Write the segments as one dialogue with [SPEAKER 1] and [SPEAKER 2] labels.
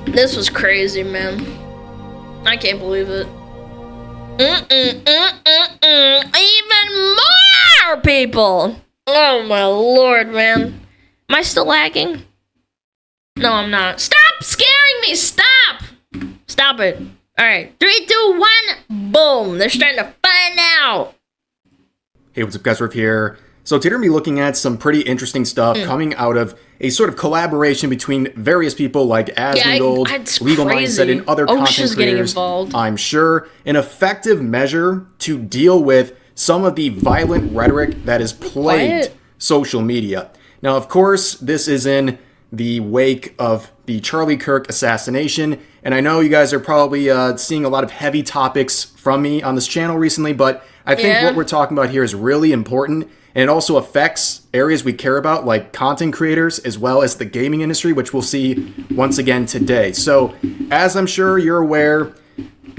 [SPEAKER 1] This was crazy, man. I can't believe it. Even more people! Oh my lord, man. Am I still lagging? No, I'm not. Stop scaring me! Stop! Stop it. Alright, 3, 2, 1, boom! They're starting to find out!
[SPEAKER 2] Hey, what's up guys, Riff here. So today we're going to be looking at some pretty interesting stuff coming out of a sort of collaboration between various people like Asmongold, Legal Mindset, and other content creators. I'm sure an effective measure to deal with some of the violent rhetoric that has plagued social media. Now, of course, this is in the wake of the Charlie Kirk assassination, and I know you guys are probably seeing a lot of heavy topics from me on this channel recently, but I think what we're talking about here is really important, and it also affects areas we care about, like content creators, as well as the gaming industry, which we'll see once again today. So, as I'm sure you're aware,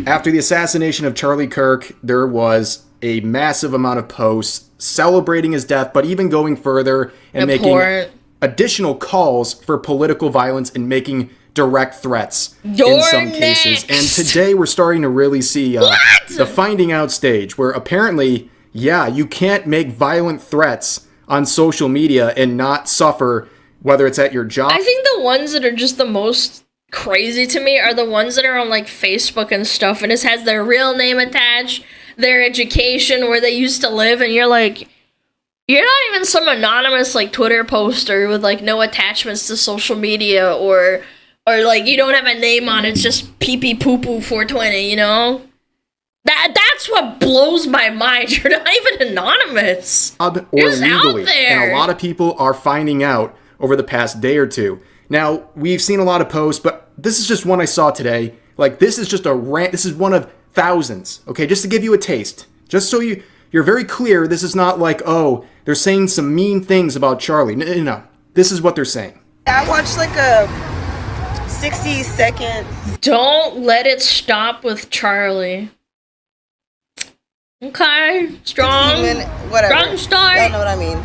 [SPEAKER 2] after the assassination of Charlie Kirk, there was a massive amount of posts celebrating his death, but even going further and making additional calls for political violence and making direct threats in some cases. And today we're starting to really see the finding out stage, where apparently, yeah, you can't make violent threats on social media and not suffer, whether it's at your job.
[SPEAKER 1] I think the ones that are just the most crazy to me are the ones that are on like Facebook and stuff, and it has their real name attached, their education, where they used to live, and you're like, you're not even some anonymous like Twitter poster with like no attachments to social media, or like you don't have a name on it, it's just pee pee poo poo 420, you know? That's what blows my mind. You're not even anonymous.
[SPEAKER 2] Or legally. And a lot of people are finding out over the past day or two. Now, we've seen a lot of posts, but this is just one I saw today. Like, this is just a rant. This is one of thousands. Okay, just to give you a taste. Just so you're very clear, this is not like, oh, they're saying some mean things about Charlie. No. This is what they're saying.
[SPEAKER 3] I watched like a 60-second...
[SPEAKER 1] Don't let it stop with Charlie. Okay, strong start.
[SPEAKER 3] Y'all know what I mean.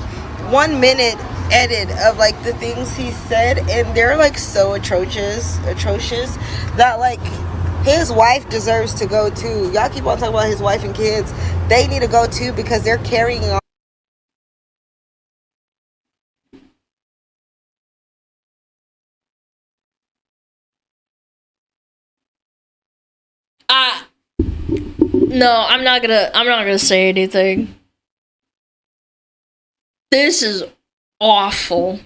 [SPEAKER 3] 1 minute edit of like the things he said, and they're like so atrocious that like his wife deserves to go too. Y'all keep on talking about his wife and kids. They need to go too, because they're carrying on.
[SPEAKER 1] No, I'm not gonna say anything. This is awful.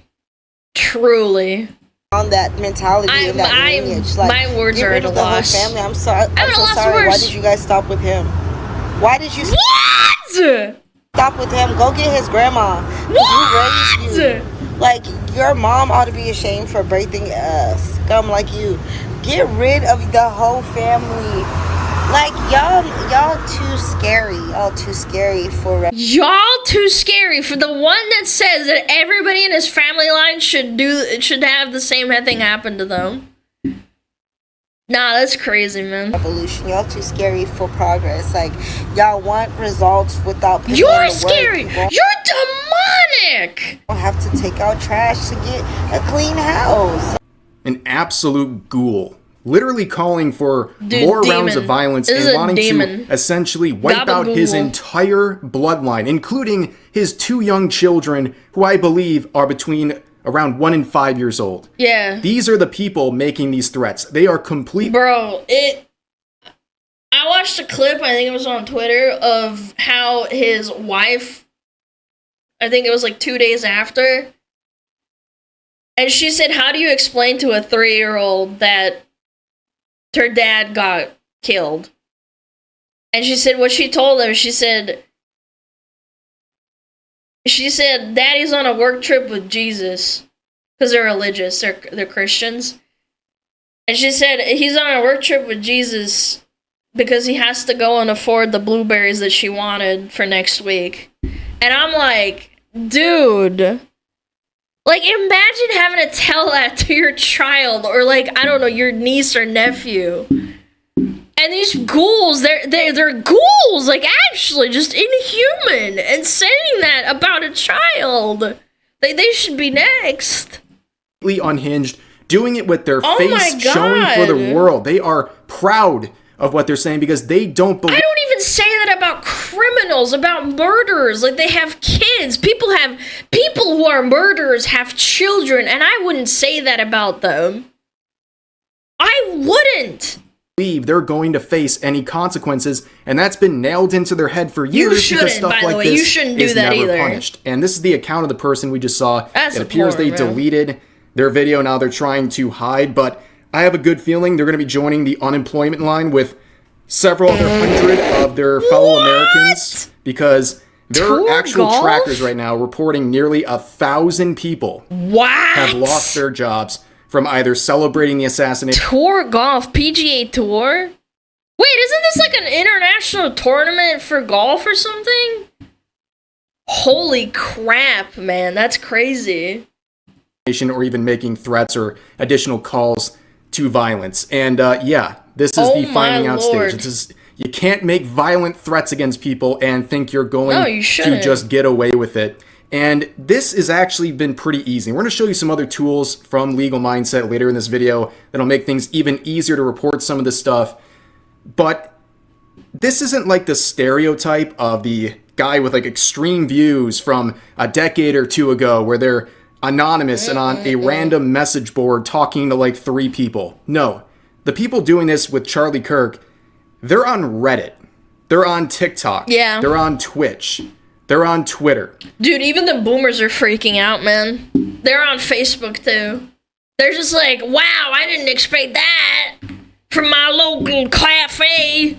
[SPEAKER 1] Truly.
[SPEAKER 3] On that mentality and that lineage. Like,
[SPEAKER 1] my words are at a loss.
[SPEAKER 3] Whole family. I'm sorry. I'm so sorry. Why did you guys stop with him? Why did you stop with him? Go get his grandma. Who raised you? Like, your mom ought to be ashamed for breathing scum like you. Get rid of the whole family. Like, y'all too scary. Y'all too scary for...
[SPEAKER 1] Y'all too scary for the one that says that everybody in his family line should have the same thing happen to them. Nah, that's crazy, man.
[SPEAKER 3] Evolution. Y'all too scary for progress. Like, y'all want results without...
[SPEAKER 1] You're scary! You're demonic!
[SPEAKER 3] You don't have to take out trash to get a clean house.
[SPEAKER 2] An absolute ghoul. Literally calling for more rounds of violence and wanting to essentially wipe out his entire bloodline, including his 2 young children, who I believe are between around 1 and 5 years old.
[SPEAKER 1] Yeah.
[SPEAKER 2] These are the people making these threats. They are complete...
[SPEAKER 1] Bro, I watched a clip, I think it was on Twitter, of how his wife, I think it was like 2 days after, and she said, how do you explain to a 3-year-old that her dad got killed? And she said what she told him, she said daddy's on a work trip with Jesus, because they're religious, they're Christians, and she said he's on a work trip with Jesus because he has to go and afford the blueberries that she wanted for next week. And I'm like, dude, like, imagine having to tell that to your child, or like, I don't know, your niece or nephew. And And these ghouls, they're ghouls, like, actually, just inhuman. And saying that about a child, they should be next.
[SPEAKER 2] Unhinged, doing it with their face showing for the world. They are proud of what they're saying because they don't believe.
[SPEAKER 1] I don't even say that about criminals, about murderers. Like, they have kids. People who are murderers have children, and I wouldn't say that about them. I wouldn't.
[SPEAKER 2] They're going to face any consequences, and that's been nailed into their head for years because stuff like this is never punished. And this is the account of the person we just saw. It appears they deleted their video. Now they're trying to hide, but I have a good feeling they're going to be joining the unemployment line with several other hundred of their fellow Americans because there are actual trackers right now reporting nearly 1,000 people have lost their jobs from either celebrating the assassination.
[SPEAKER 1] Tour golf, PGA Tour? Wait, isn't this like an international tournament for golf or something? Holy crap, man, that's crazy.
[SPEAKER 2] Or even making threats or additional calls to violence. And yeah, this is the finding out stage. You can't make violent threats against people and think you're going to just get away with it. And this has actually been pretty easy. We're going to show you some other tools from Legal Mindset later in this video that'll make things even easier to report some of this stuff. But this isn't like the stereotype of the guy with like extreme views from a decade or two ago where they're anonymous and on a random message board talking to like 3 people. No, the people doing this with Charlie Kirk, they're on Reddit. They're on TikTok. Yeah. They're on Twitch. They're on Twitter.
[SPEAKER 1] Dude, even the boomers are freaking out, man. They're on Facebook, too. They're just like, wow, I didn't expect that from my local cafe.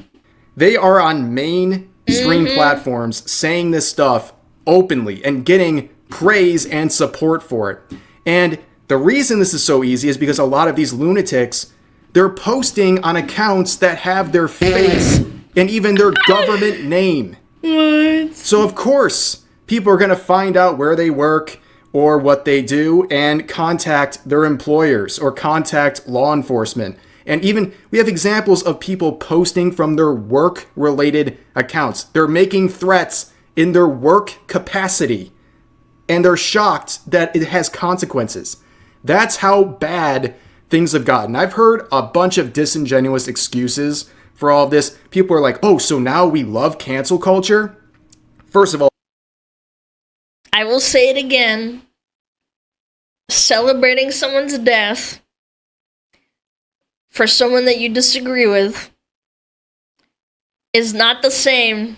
[SPEAKER 2] They are on mainstream platforms saying this stuff openly and getting praise and support for it. And the reason this is so easy is because a lot of these lunatics, they're posting on accounts that have their face and even their government name. What? So of course, people are going to find out where they work or what they do and contact their employers or contact law enforcement. And even we have examples of people posting from their work-related accounts. They're making threats in their work capacity. And they're shocked that it has consequences. That's how bad things have gotten. I've heard a bunch of disingenuous excuses for all of this. People are like, oh, so now we love cancel culture? First of all,
[SPEAKER 1] I will say it again. Celebrating someone's death for someone that you disagree with is not the same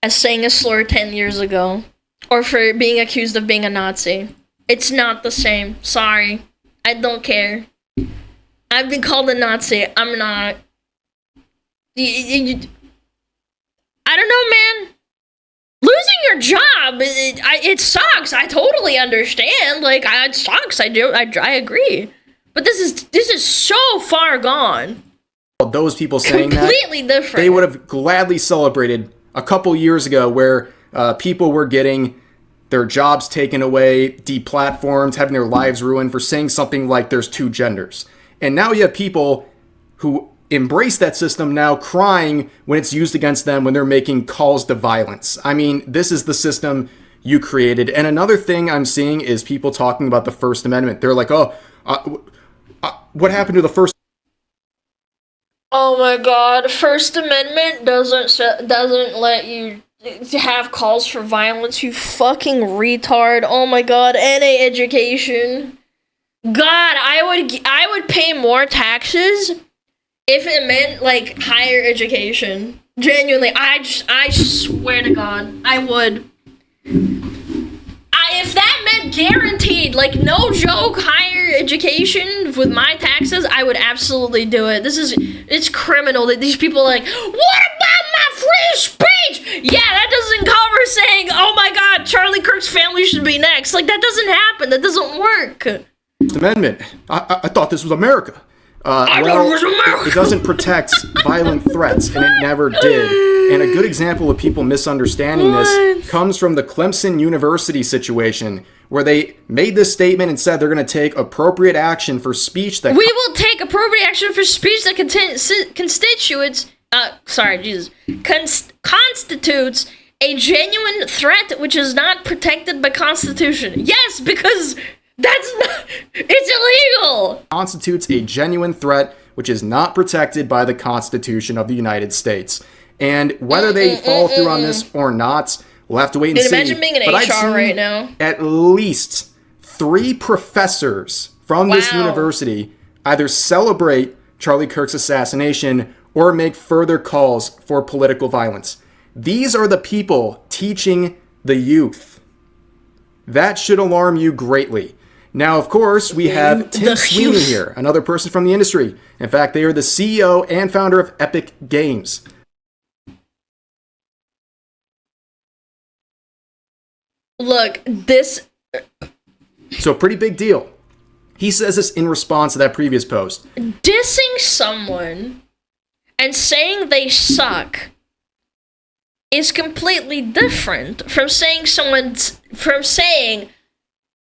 [SPEAKER 1] as saying a slur 10 years ago. Or for being accused of being a Nazi. It's not the same. Sorry. I don't care. I've been called a Nazi. I'm not. I don't know, man. Losing your job, it sucks. I totally understand. Like, it sucks. I agree. But this is so far gone.
[SPEAKER 2] Those people saying
[SPEAKER 1] completely different.
[SPEAKER 2] They would have gladly celebrated a couple years ago where people were getting their jobs taken away, deplatformed, having their lives ruined for saying something like there's 2 genders. And now you have people who embrace that system now crying when it's used against them when they're making calls to violence. I mean, this is the system you created. And another thing I'm seeing is people talking about the First Amendment. They're like, oh, what happened to the First?
[SPEAKER 1] Oh my God, First Amendment doesn't let you to have calls for violence, you fucking retard. Oh my God, NA education. God, I would pay more taxes if it meant like higher education. Genuinely, I swear to God, I would. If that meant guaranteed, like no joke, higher education with my taxes, I would absolutely do it. It's criminal that these people are like, what about my free speech? Yeah, that doesn't cover saying, oh my God, Charlie Kirk's family should be next. Like, that doesn't happen. That doesn't work.
[SPEAKER 2] First Amendment. I thought this was America. It doesn't protect violent threats, and it never did. And a good example of people misunderstanding this comes from the Clemson University situation, where they made this statement and said they're going to take appropriate action for speech that...
[SPEAKER 1] We will take appropriate action for speech that constitutes a genuine threat which is not protected by Constitution. Yes, because that's not... It's illegal!
[SPEAKER 2] Constitutes a genuine threat which is not protected by the Constitution of the United States. And whether they follow through on this or not, we'll have to wait and see.
[SPEAKER 1] Imagine being an HR right now.
[SPEAKER 2] At least 3 professors from this university either celebrate Charlie Kirk's assassination or make further calls for political violence. These are the people teaching the youth. That should alarm you greatly. Now, of course, we have Tim Sweeney here, another person from the industry. In fact, they are the CEO and founder of Epic Games.
[SPEAKER 1] Look, this...
[SPEAKER 2] So, pretty big deal. He says this in response to that previous post.
[SPEAKER 1] Dissing someone and saying they suck is completely different from saying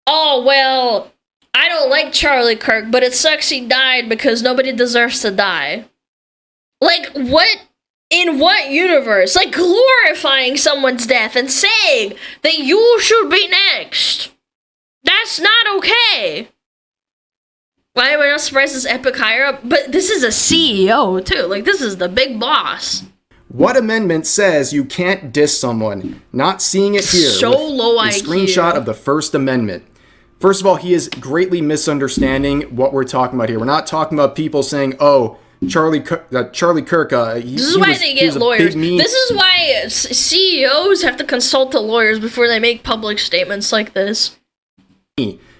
[SPEAKER 1] oh, well, I don't like Charlie Kirk, but it sucks he died because nobody deserves to die. Like, what? In what universe? Like, glorifying someone's death and saying that you should be next. That's not okay. Why am I not surprised this Epic higher up? But this is a CEO, too. Like, this is the big boss.
[SPEAKER 2] What amendment says you can't diss someone? Not seeing it here.
[SPEAKER 1] So low IQ.
[SPEAKER 2] A screenshot of the First Amendment. First of all, he is greatly misunderstanding what we're talking about here. We're not talking about people saying, oh, Charlie Kirk,
[SPEAKER 1] this is why they get lawyers. This is why CEOs have to consult the lawyers before they make public statements like this.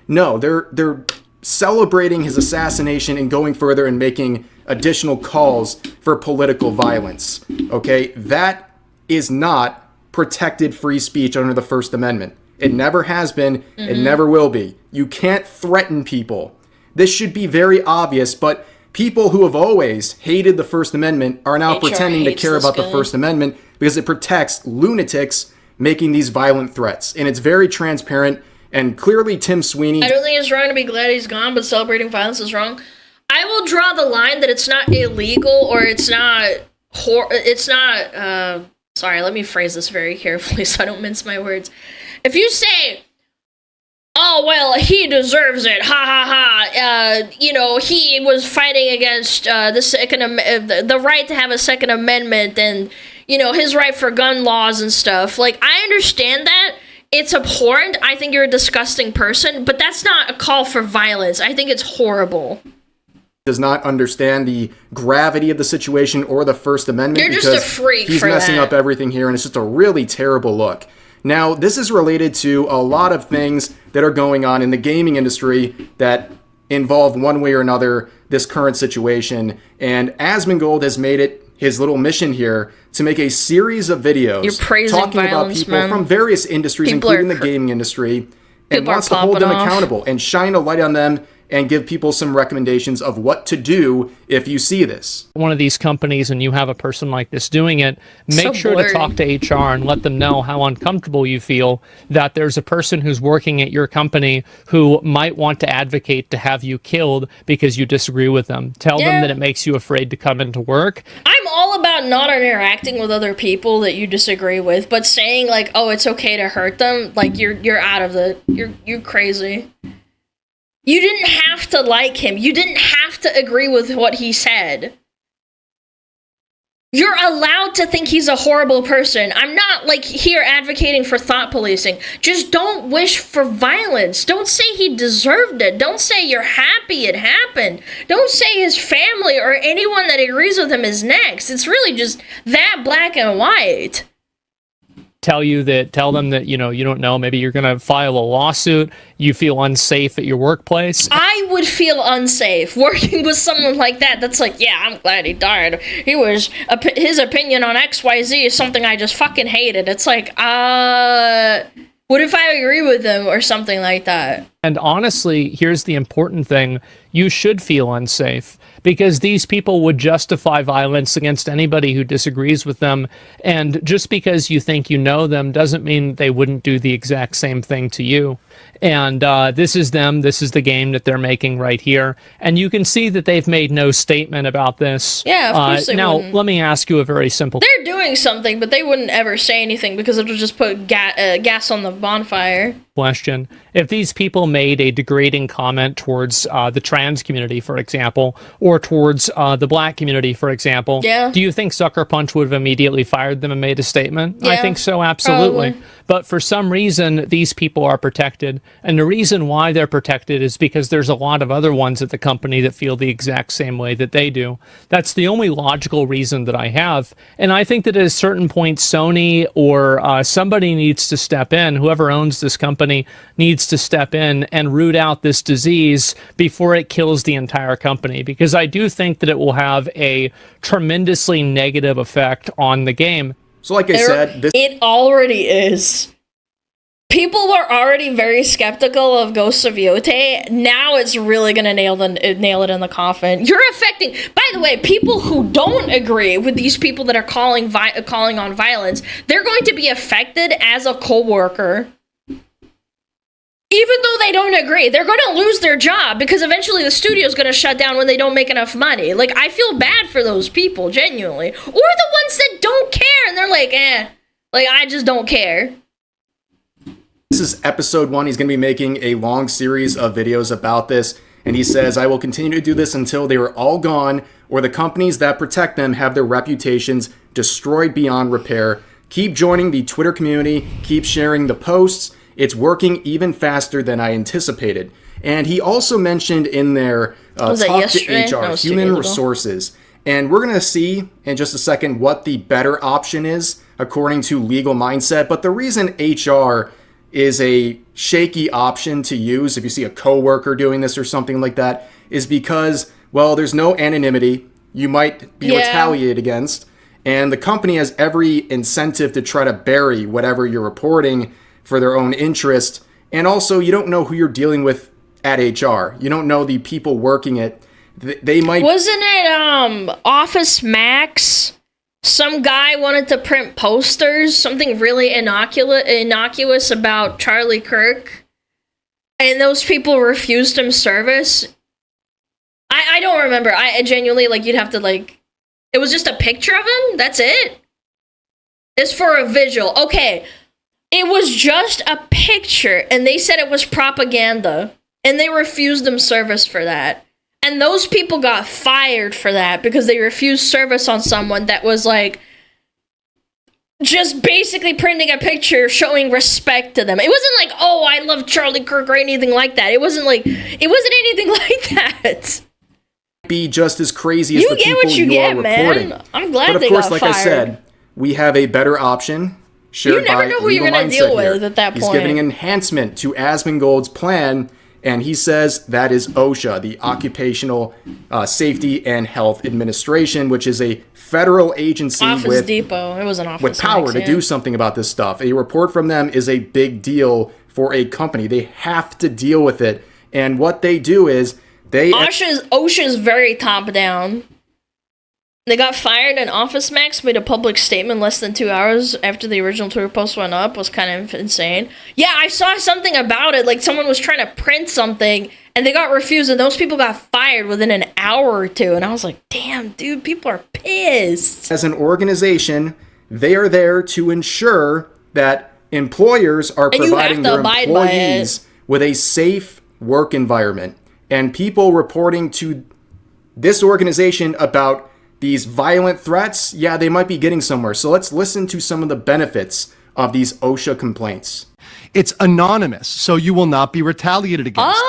[SPEAKER 2] No, they're celebrating his assassination and going further and making additional calls for political violence. Okay? That is not protected free speech under the First Amendment. It never has been. It never will be. You can't threaten people. This should be very obvious, but people who have always hated the First Amendment are now pretending to care about the First Amendment because it protects lunatics making these violent threats. And it's very transparent, and clearly Tim Sweeney...
[SPEAKER 1] I don't think it's wrong to be glad he's gone, but celebrating violence is wrong. I will draw the line that it's not illegal or it's not... sorry, let me phrase this very carefully so I don't mince my words. If you say, oh, well, he deserves it, ha ha ha, he was fighting against the right to have a Second Amendment and, his right for gun laws and stuff. Like, I understand that. It's abhorrent. I think you're a disgusting person, but that's not a call for violence. I think it's horrible.
[SPEAKER 2] Does not understand the gravity of the situation or the First Amendment.
[SPEAKER 1] You're just a freak.
[SPEAKER 2] He's messing up everything here, and it's just a really terrible look. Now, this is related to a lot of things that are going on in the gaming industry that involve one way or another this current situation. And Asmongold has made it his little mission here to make a series of videos talking about people from various industries, including the gaming industry, and wants to hold them accountable and shine a light on them and give people some recommendations of what to do if you see this.
[SPEAKER 4] One of these companies and you have a person like this doing it, make sure to talk to HR and let them know how uncomfortable you feel that there's a person who's working at your company who might want to advocate to have you killed because you disagree with them. Tell them that it makes you afraid to come into work.
[SPEAKER 1] I'm all about not interacting with other people that you disagree with, but saying like, oh, it's okay to hurt them, like you're out of the, you're crazy. You didn't have to like him. You didn't have to agree with what he said. You're allowed to think he's a horrible person. I'm not, like, here advocating for thought policing. Just don't wish for violence. Don't say he deserved it. Don't say you're happy it happened. Don't say his family or anyone that agrees with him is next. It's really just that black and white.
[SPEAKER 4] Tell them that, you don't know, maybe you're going to file a lawsuit, you feel unsafe at your workplace.
[SPEAKER 1] I would feel unsafe working with someone like that. That's like, yeah, I'm glad he died. His opinion on XYZ is something I just fucking hated. It's like, what if I agree with him or something like that?
[SPEAKER 4] And honestly, here's the important thing. you should feel unsafe, because these people would justify violence against anybody who disagrees with them. And just because you think you know them doesn't mean they wouldn't do the exact same thing to you. And this is them. This is the game that they're making right here. And you can see that they've made no statement about this.
[SPEAKER 1] Yeah, of course they
[SPEAKER 4] now,
[SPEAKER 1] wouldn't.
[SPEAKER 4] let me ask you a very simple...
[SPEAKER 1] They're doing something, but they wouldn't ever say anything because it'll just put gas on the bonfire.
[SPEAKER 4] Question. If these people made a degrading comment towards the trans community, for example, or towards the black community, for example, do you think Sucker Punch would have immediately fired them and made a statement?
[SPEAKER 1] Yeah,
[SPEAKER 4] I think so, absolutely.
[SPEAKER 1] probably.
[SPEAKER 4] But for some reason, these people are protected. And the reason why they're protected is because there's a lot of other ones at the company that feel the exact same way that they do. That's the only logical reason that I have. And I think that at a certain point, Sony or somebody needs to step in. Whoever owns this company needs to step in and root out this disease before it kills the entire company. Because I do think that it will have a tremendously negative effect on the game.
[SPEAKER 2] So like I said,
[SPEAKER 1] it already is. People were already very skeptical of Ghosts of Yotei. Now it's really going to nail it in the coffin. You're affecting... By the way, people who don't agree with these people that are calling on violence, they're going to be affected as a co-worker. Even though they don't agree, they're going to lose their job because eventually the studio's going to shut down when they don't make enough money. Like, I feel bad for those people, genuinely. Or the ones that don't care and they're like, like, I just don't care.
[SPEAKER 2] This is episode 1. He's going to be making a long series of videos about this. And he says, I will continue to do this until they are all gone or the companies that protect them have their reputations destroyed beyond repair. Keep joining the Twitter community. Keep sharing the posts. It's working even faster than I anticipated. And he also mentioned in there, talk to HR, human resources. And we're going to see in just a second what the better option is according to Legal Mindset. But the reason HR is a shaky option to use if you see a coworker doing this or something like that is because, well, there's no anonymity. You might be retaliated against. And the company has every incentive to try to bury whatever you're reporting for their own interest. And also, you don't know who you're dealing with at HR. You don't know the people working it. They might...
[SPEAKER 1] Wasn't it Office Max? Some guy wanted to print posters, something really innocuous about Charlie Kirk. And those people refused him service. I don't remember. I genuinely, like, you'd have to, like... It was just a picture of him? That's it? It's for a visual. Okay. It was just a picture, and they said it was propaganda, and they refused them service for that. And those people got fired for that because they refused service on someone that was, like, just basically printing a picture showing respect to them. It wasn't like, oh, I love Charlie Kirk or anything like that. It wasn't anything like that.
[SPEAKER 2] Be just as crazy as the people you are reporting.
[SPEAKER 1] Man. I'm glad
[SPEAKER 2] but
[SPEAKER 1] they
[SPEAKER 2] of course,
[SPEAKER 1] got
[SPEAKER 2] like
[SPEAKER 1] fired.
[SPEAKER 2] I said, we have a better option.
[SPEAKER 1] You never know who you're going to deal with at that point.
[SPEAKER 2] He's giving an enhancement to Asmongold's plan, and he says that is OSHA, the Occupational Safety and Health Administration, which is a federal agency with power to do something about this stuff. A report from them is a big deal for a company. They have to deal with it, and what they do is
[SPEAKER 1] OSHA's very top down. They got fired, and Office Max made a public statement less than 2 hours after the original Twitter post went up. Was kind of insane. Yeah, I saw something about it. Like, someone was trying to print something, and they got refused, and those people got fired within an hour or two. And I was like, damn, dude, people are pissed.
[SPEAKER 2] As an organization, they are there to ensure that employers are providing their employees with a safe work environment. And people reporting to this organization about these violent threats, yeah, they might be getting somewhere. So let's listen to some of the benefits of these OSHA complaints.
[SPEAKER 5] It's anonymous, so you will not be retaliated against.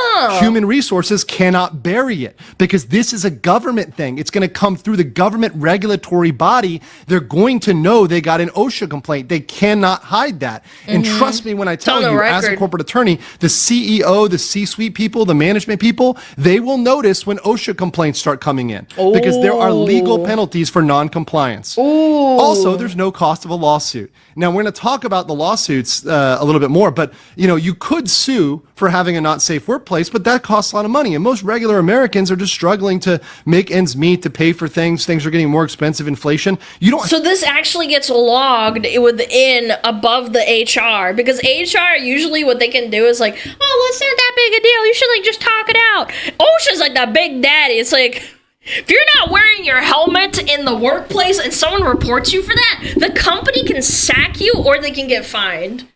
[SPEAKER 5] Human resources cannot bury it because this is a government thing. It's going to come through the government regulatory body. They're going to know they got an OSHA complaint. They cannot hide that. And trust me when I tell you, as a corporate attorney, the CEO, the C-suite people, the management people, they will notice when OSHA complaints start coming in because there are legal penalties for non-compliance. Also, there's no cost of a lawsuit. Now, we're going to talk about the lawsuits a little bit bit more, but you could sue for having a not safe workplace, but that costs a lot of money. And most regular Americans are just struggling to make ends meet, to pay for things. Things are getting more expensive, inflation.
[SPEAKER 1] So this actually gets logged within above the HR, because HR usually what they can do is like, oh, it's not that big a deal. You should like just talk it out. OSHA's like the big daddy. It's like, if you're not wearing your helmet in the workplace and someone reports you for that, the company can sack you or they can get fined.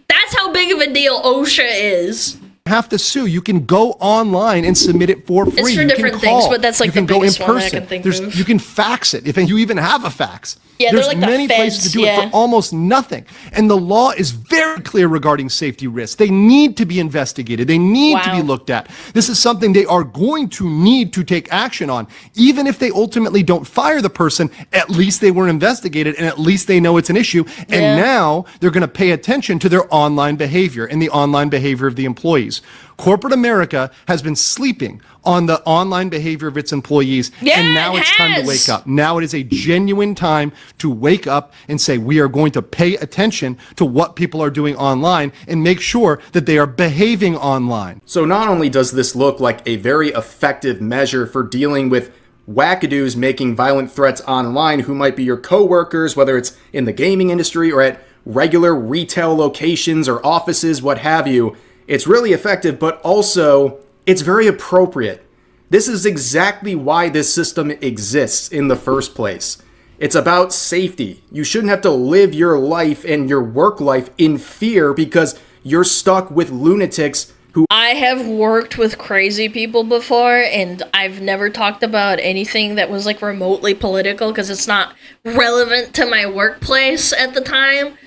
[SPEAKER 1] That's how big of a deal OSHA is.
[SPEAKER 5] Have to sue. You can go online and submit it for free.
[SPEAKER 1] It's for different things, but that's like the biggest one that I can think of.
[SPEAKER 5] You can fax it if you even have a fax.
[SPEAKER 1] Yeah,
[SPEAKER 5] there's
[SPEAKER 1] like
[SPEAKER 5] many places to do it for almost nothing. And the law is very clear regarding safety risks. They need to be investigated. They need to be looked at. This is something they are going to need to take action on. Even if they ultimately don't fire the person, at least they were investigated and at least they know it's an issue. And now they're going to pay attention to their online behavior and the online behavior of the employees. Corporate America has been sleeping on the online behavior of its employees, and now it's time to wake up. Now it is a genuine time to wake up and say, we are going to pay attention to what people are doing online and make sure that they are behaving online.
[SPEAKER 2] So not only does this look like a very effective measure for dealing with wackadoos making violent threats online who might be your coworkers, whether it's in the gaming industry or at regular retail locations or offices, what have you, it's really effective, but also it's very appropriate. This is exactly why this system exists in the first place. It's about safety. You shouldn't have to live your life and your work life in fear because you're stuck with lunatics who...
[SPEAKER 1] I have worked with crazy people before, and I've never talked about anything that was like remotely political because it's not relevant to my workplace at the time.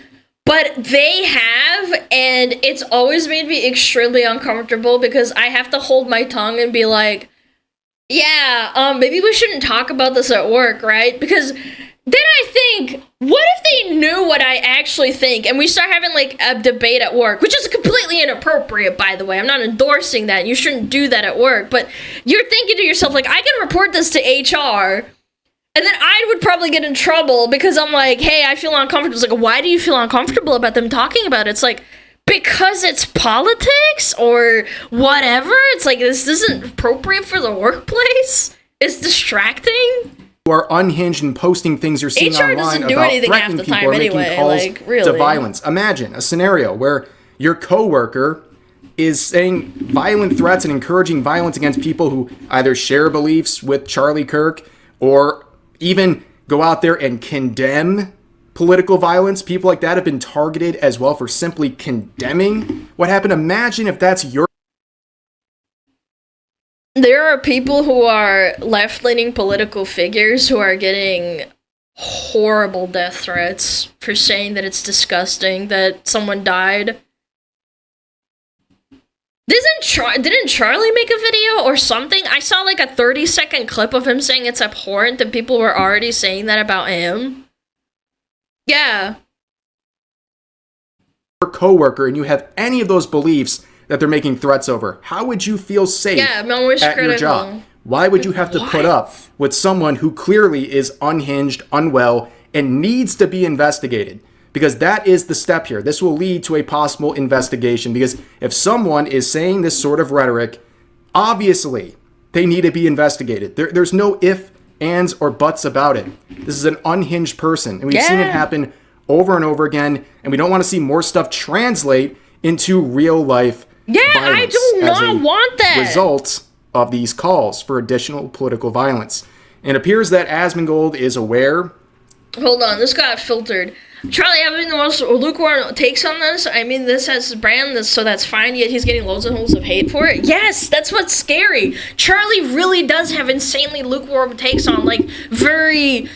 [SPEAKER 1] But they have, and it's always made me extremely uncomfortable because I have to hold my tongue and be like, yeah, maybe we shouldn't talk about this at work, right? Because then I think, what if they knew what I actually think and we start having like a debate at work, which is completely inappropriate, by the way. I'm not endorsing that. You shouldn't do that at work. But you're thinking to yourself, like, I can report this to HR. And then I would probably get in trouble because I'm like, hey, I feel uncomfortable. It's like, why do you feel uncomfortable about them talking about it? It's like, because it's politics or whatever. It's like, this isn't appropriate for the workplace. It's distracting.
[SPEAKER 2] You are unhinged and posting things you're seeing online about threatening people or making calls to violence. Imagine a scenario where your coworker is saying violent threats and encouraging violence against people who either share beliefs with Charlie Kirk or even go out there and condemn political violence. People like that have been targeted as well for simply condemning what happened. Imagine if that's your...
[SPEAKER 1] There are people who are left-leaning political figures who are getting horrible death threats for saying that it's disgusting that someone died. Didn't Charlie make a video or something? I saw like a 30-second clip of him saying it's abhorrent and people were already saying that about him. Yeah.
[SPEAKER 2] Your coworker and you have any of those beliefs that they're making threats over, how would you feel safe at your job? Why would you have to put up with someone who clearly is unhinged, unwell, and needs to be investigated? Because that is the step here. This will lead to a possible investigation. Because if someone is saying this sort of rhetoric, obviously they need to be investigated. There's no ifs, ands, or buts about it. This is an unhinged person. And we've seen it happen over and over again. And we don't want to see more stuff translate into real life violence.
[SPEAKER 1] I do not want that.
[SPEAKER 2] Result of these calls for additional political violence. And it appears that Asmongold is aware.
[SPEAKER 1] Hold on, this got filtered. Charlie having the most lukewarm takes on this. I mean, this has his brand, so that's fine, yet he's getting loads and loads of hate for it. Yes, that's what's scary. Charlie really does have insanely lukewarm takes on, like, very,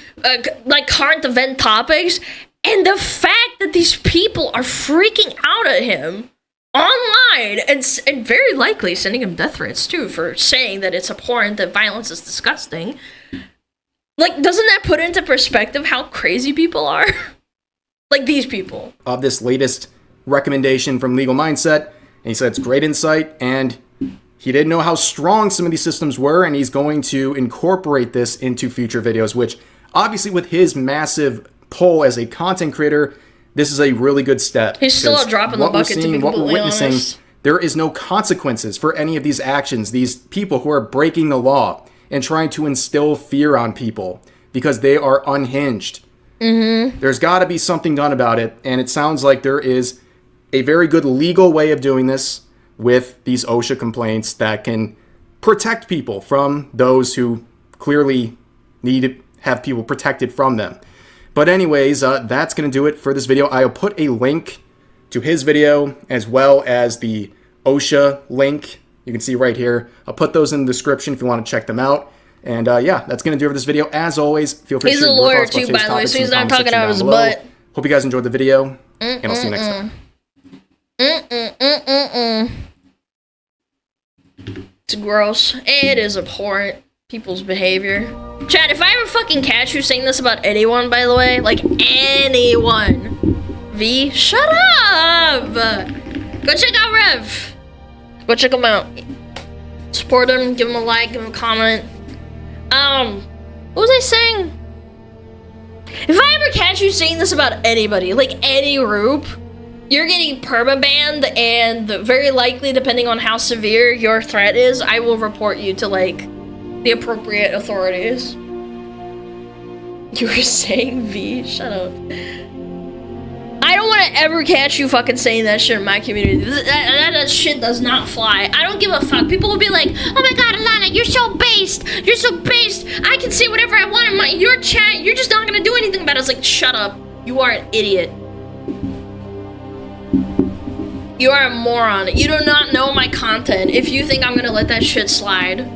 [SPEAKER 1] like, current event topics. And the fact that these people are freaking out at him online and very likely sending him death threats, too, for saying that it's abhorrent, that violence is disgusting. Like, doesn't that put into perspective how crazy people are? Like these people.
[SPEAKER 2] Of this latest recommendation from Legal Mindset, and he said it's great insight, and he didn't know how strong some of these systems were, and he's going to incorporate this into future videos, which obviously with his massive pull as a content creator, this is a really good step.
[SPEAKER 1] He's still a drop in the bucket, to be completely honest.
[SPEAKER 2] There is no consequences for any of these actions, these people who are breaking the law and trying to instill fear on people because they are unhinged. There's got to be something done about it, and it sounds like there is a very good legal way of doing this with these OSHA complaints that can protect people from those who clearly need to have people protected from them. But anyways, that's going to do it for this video. I'll put a link to his video as well as the OSHA link. You can see right here. I'll put those in the description if you want to check them out. And yeah, that's going to do it for this video. As always, feel free to share your thoughts about today's topics
[SPEAKER 1] so he's not talking out of his
[SPEAKER 2] below.
[SPEAKER 1] butt.
[SPEAKER 2] Hope you guys enjoyed the video, and I'll see you next time.
[SPEAKER 1] It's gross. It is abhorrent. People's behavior. Chad, if I ever fucking catch you saying this about anyone, by the way, like anyone, V, shut up! Go check out Rev. Go check him out. Support him, give him a like, give him a comment. What was I saying? If I ever catch you saying this about anybody, like any group, you're getting permabanned, and very likely, depending on how severe your threat is, I will report you to, like, the appropriate authorities. You were saying V? Shut up. I don't want to ever catch you fucking saying that shit in my community. That shit does not fly. I don't give a fuck. People will be like, oh my god, Alana, you're so based. You're so based. I can say whatever I want in your chat. You're just not going to do anything about it. It's like, shut up. You are an idiot. You are a moron. You do not know my content if you think I'm going to let that shit slide.